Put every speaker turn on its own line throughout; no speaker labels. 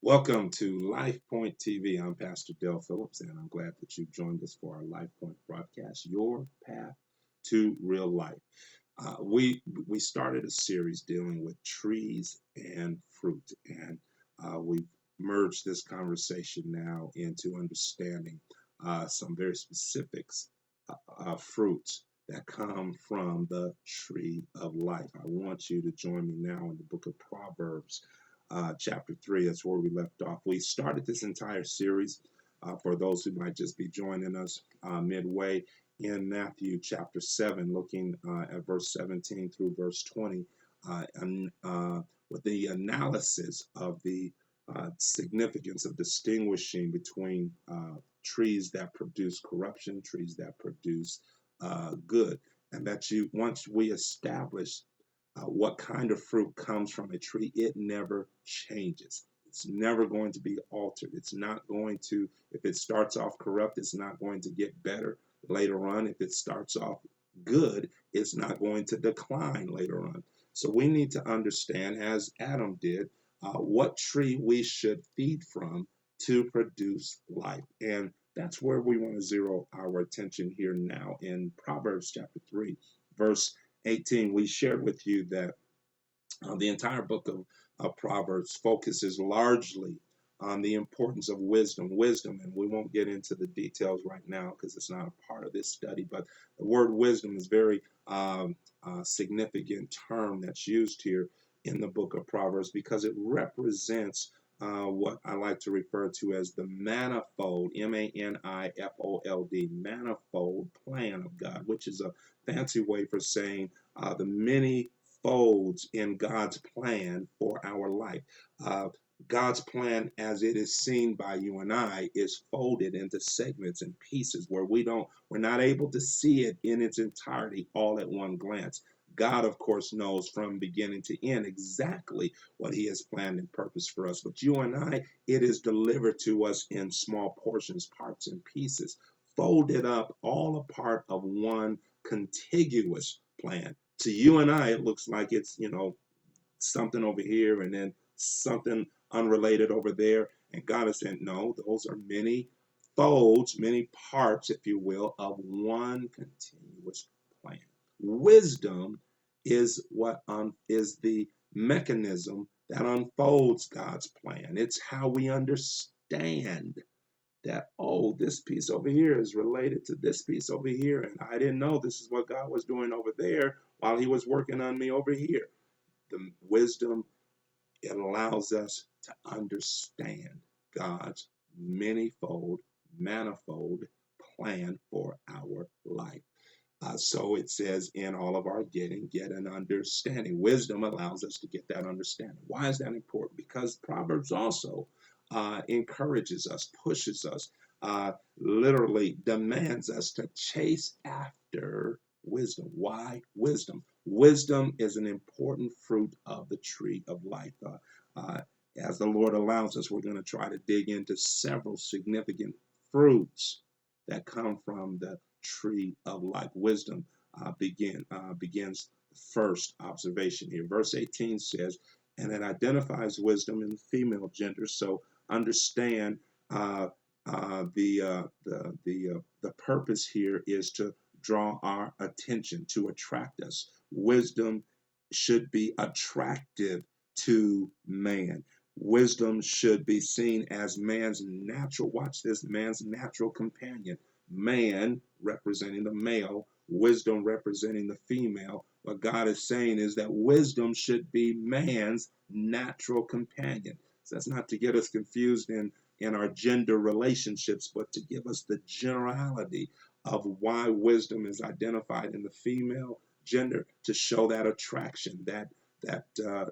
Welcome to Life Point TV. I'm Pastor Del Phillips, and I'm glad that you've joined us for our Life Point broadcast, Your Path to Real Life. We started a series dealing with trees and fruit, and we've merged this conversation now into understanding some very specifics fruits that come from the tree of life. I want you to join me now in the book of Proverbs, chapter 3. That's where we left off. We started this entire series for those who might just be joining us midway in Matthew chapter 7, looking at verse 17 through verse 20, with the analysis of the significance of distinguishing between trees that produce corruption, trees that produce good, and that once we establish what kind of fruit comes from a tree, it never changes. It's never going to be altered. It's not going to, if it starts off corrupt, it's not going to get better later on. If it starts off good, it's not going to decline later on. So we need to understand, as Adam did, what tree we should feed from to produce life. And that's where we want to zero our attention here now in Proverbs chapter 3, verse 18. We shared with you that the entire book of Proverbs focuses largely on the importance of wisdom, and we won't get into the details right now because it's not a part of this study, but the word wisdom is very significant term that's used here in the book of Proverbs because it represents what I like to refer to as the manifold, manifold, manifold plan of God, which is a fancy way for saying the many folds in God's plan for our life. God's plan, as it is seen by you and I, is folded into segments and pieces where we're not able to see it in its entirety all at one glance. God, of course, knows from beginning to end exactly what He has planned and purposed for us. But you and I, it is delivered to us in small portions, parts, and pieces, folded up, all a part of one contiguous plan. To you and I, it looks like it's, something over here and then something unrelated over there. And God is saying, no, those are many folds, many parts, if you will, of one continuous plan. Wisdom is what is the mechanism that unfolds God's plan. It's how we understand that, oh, this piece over here is related to this piece over here, and I didn't know this is what God was doing over there while He was working on me over here. The wisdom, it allows us to understand God's manifold plan for our life. So it says, in all of our getting, get an understanding. Wisdom allows us to get that understanding. Why is that important? Because Proverbs also encourages us, pushes us, literally demands us to chase after wisdom. Why wisdom? Wisdom is an important fruit of the tree of life. As the Lord allows us, we're going to try to dig into several significant fruits that come from the tree of life. Wisdom begins the first observation here. Verse 18 says, and it identifies wisdom in the female gender. So understand the purpose here is to draw our attention, to attract us. Wisdom should be attractive to man. Wisdom should be seen as man's natural, watch this, man's natural companion. Man representing the male, wisdom representing the female. What God is saying is that wisdom should be man's natural companion. So that's not to get us confused in our gender relationships, but to give us the generality of why wisdom is identified in the female gender, to show that attraction, that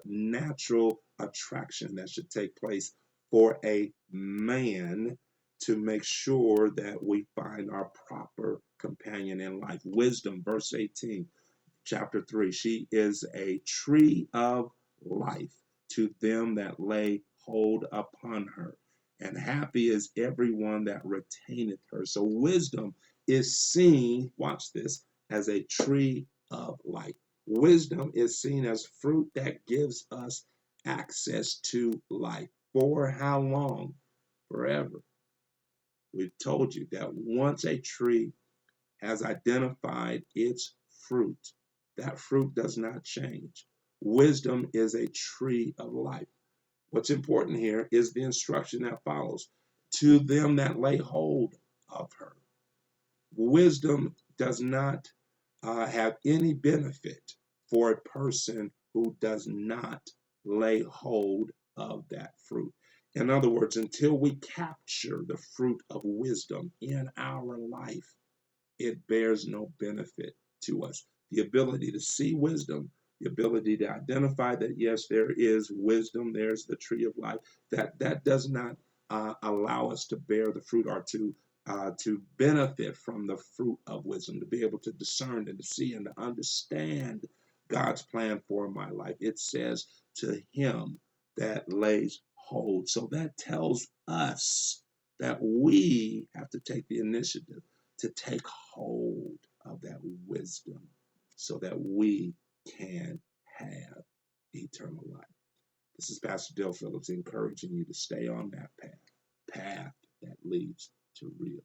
natural attraction that should take place for a man to make sure that we find our proper companion in life. Wisdom, verse 18, chapter 3, she is a tree of life to them that lay hold upon her, and happy is everyone that retaineth her. So wisdom is seen, watch this, as a tree of life. Wisdom is seen as fruit that gives us access to life. For how long? Forever. We've told you that once a tree has identified its fruit, that fruit does not change. Wisdom is a tree of life. What's important here is the instruction that follows to them that lay hold of her. Wisdom does not have any benefit for a person who does not lay hold of that fruit. In other words, until we capture the fruit of wisdom in our life, it bears no benefit to us. The ability to see wisdom, the ability to identify that, yes, there is wisdom, there's the tree of life, that does not allow us to bear the fruit or to benefit from the fruit of wisdom, to be able to discern and to see and to understand God's plan for my life. It says to him that lays hold. So that tells us that we have to take the initiative to take hold of that wisdom so that we can have eternal life. This is Pastor Dale Phillips encouraging you to stay on that path that leads to real